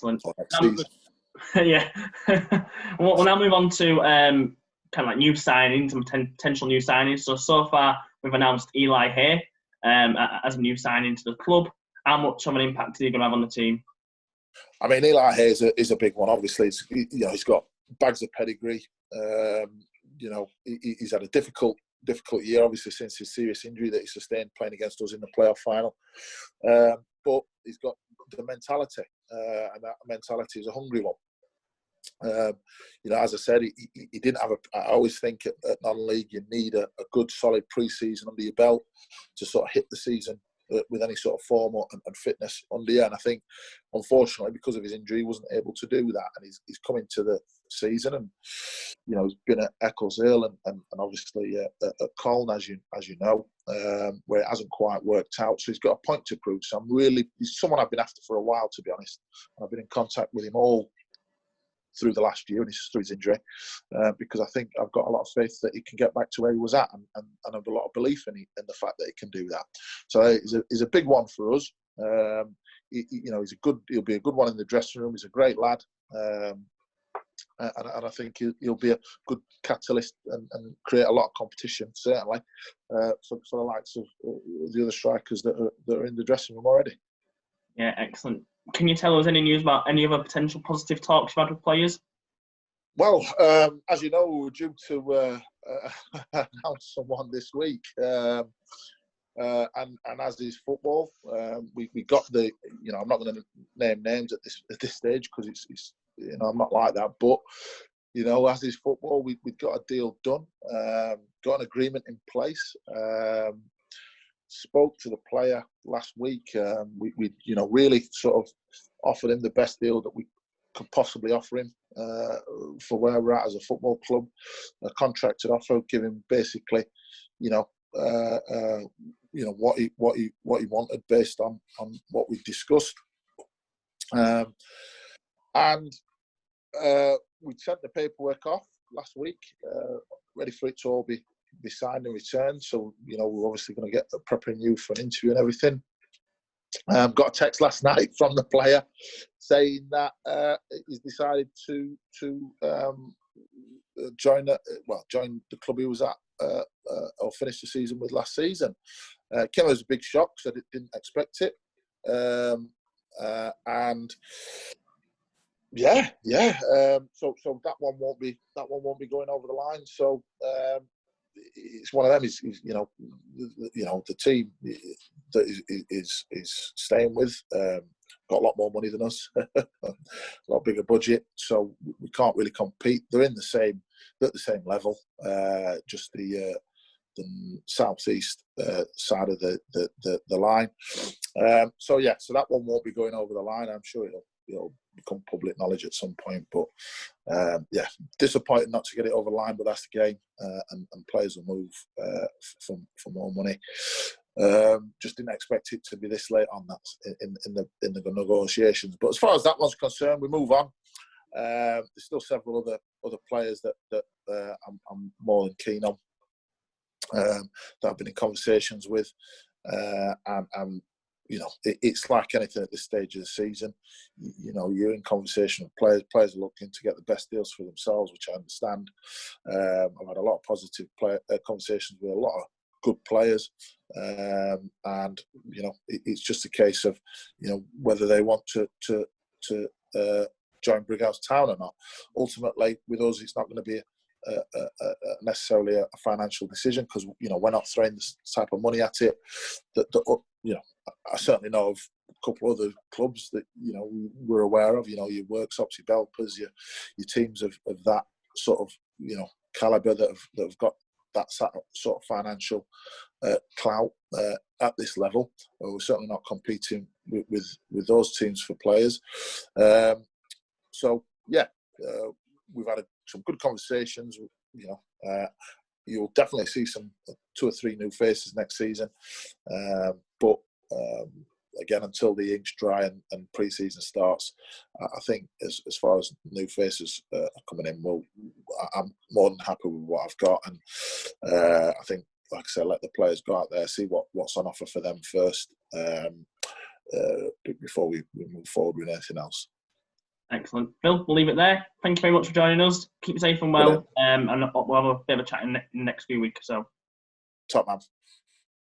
Excellent. for next season. Yeah. We'll now move on to kind of like new signings and potential new signings. So far, we've announced Eli Hay as a new signing to the club. How much of an impact is he going to have on the team? I mean, Eli Hay is a big one. Obviously, he's got bags of pedigree. He's had a difficult year, obviously, since his serious injury that he sustained playing against us in the playoff final. But he's got the mentality, and that mentality is a hungry one. As I said, he didn't have I always think at non-league you need a good solid pre-season under your belt to sort of hit the season with any sort of form and fitness under you. And I think, unfortunately, because of his injury, he wasn't able to do that. And he's come into the season, and he's been at Eccleshill and obviously at Colne, as you know, where it hasn't quite worked out. So he's got a point to prove. So he's someone I've been after for a while, to be honest. And I've been in contact with him all through the last year, and through his injury, because I think I've got a lot of faith that he can get back to where he was at, and I have a lot of belief in the fact that he can do that. So he's a big one for us. He'll be a good one in the dressing room. He's a great lad, and I think he'll be a good catalyst and create a lot of competition, certainly, for the likes of the other strikers that are in the dressing room already. Yeah, excellent. Can you tell us any news about any other potential positive talks you've had with players? Well, as you know, we were due to announce someone this week, and as is football, we got the. I'm not going to name names at this stage because it's I'm not like that. But as is football, we got a deal done, got an agreement in place. Spoke to the player last week. We really sort of offered him the best deal that we could possibly offer him for where we're at as a football club. A contracted offer, give him basically, what he wanted based on what we discussed. And we sent the paperwork off last week, ready for it to all be signed and returned. So, we're obviously going to get preparing you for an interview and everything. Got a text last night from the player saying that he's decided to join the club he was at or finish the season with last season. Came as a big shock, so I didn't expect it. And so that one won't be going over the line. So it's one of them. Is the team that is staying with got a lot more money than us, a lot bigger budget, so we can't really compete. They're at the same level, just the southeast side of the line. So that one won't be going over the line. I'm sure it'll become public knowledge at some point, but disappointed not to get it over the line, but that's the game, and players will move for more money. Just didn't expect it to be this late on that in the negotiations. But as far as that one's concerned, we move on. There's still several other players that I'm more than keen on, that I've been in conversations with, and it's like anything at this stage of the season. You're in conversation with players. Players are looking to get the best deals for themselves, which I understand. I've had a lot of positive conversations with a lot of good players, and it's just a case of whether they want to join Brighouse Town or not. Ultimately, with us, it's not going to be necessarily a financial decision, because we're not throwing this type of money at it. I certainly know of a couple of other clubs that we're aware of. Your Workshops, your Belpers, your teams of that sort of calibre that have got that sort of financial clout at this level. We're certainly not competing with those teams for players. We've had some good conversations. You'll definitely see some 2 or 3 new faces next season. But again, until the ink's dry and pre-season starts, I think as far as new faces are coming in, I'm more than happy with what I've got. And I think, like I said, let the players go out there, see what's on offer for them first, before we move forward with anything else. Excellent. Phil, we'll leave it there. Thank you very much for joining us. Keep safe and well, and we'll have a bit of a chat in the next few weeks or so. Top man.